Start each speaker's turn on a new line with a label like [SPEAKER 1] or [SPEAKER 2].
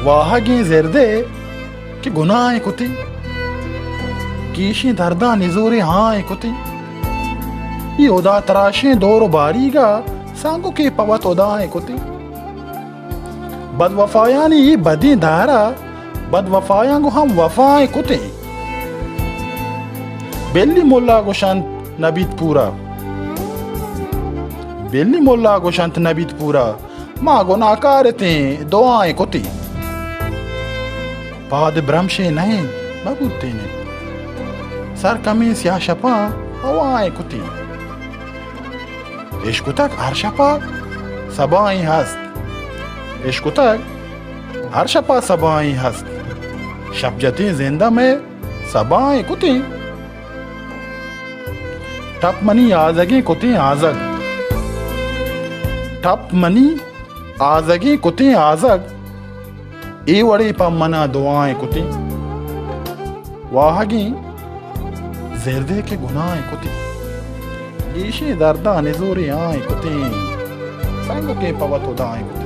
[SPEAKER 1] वाहगी जिरदे कि गुनाह कुती कीशी दर्दा निजूरी हाँ कुती ये उदा तराशे दौर बारीगा सांगो के पवत उदा कुती बदवफायानी ये बदी दारा बदवफायांगो हम वफाएं कुते बेली मोल्ला गोशंत नबीत पूरा बेली मोल्ला गोशंत नबीत पूरा माँ गो नाकारते दुआएं कुती पाद ब्रह्मशे नहीं बबूते ने सर कमी स्या शपा हवाएं कुती इश्क तक हर शपा सबाएं हस्त इश्क तक हर शपा सबाएं हस्त शबजती जिंदा में सबाएं कुती टप मनी आजगी कुती आजग टप मनी आजगी कुती आजग ए वड़े पमना दुआएं कुती वाहगी जिरदे के गुनाह कुती ईशे दर्दा निजूरी आए कुती संग के पवत उदाएं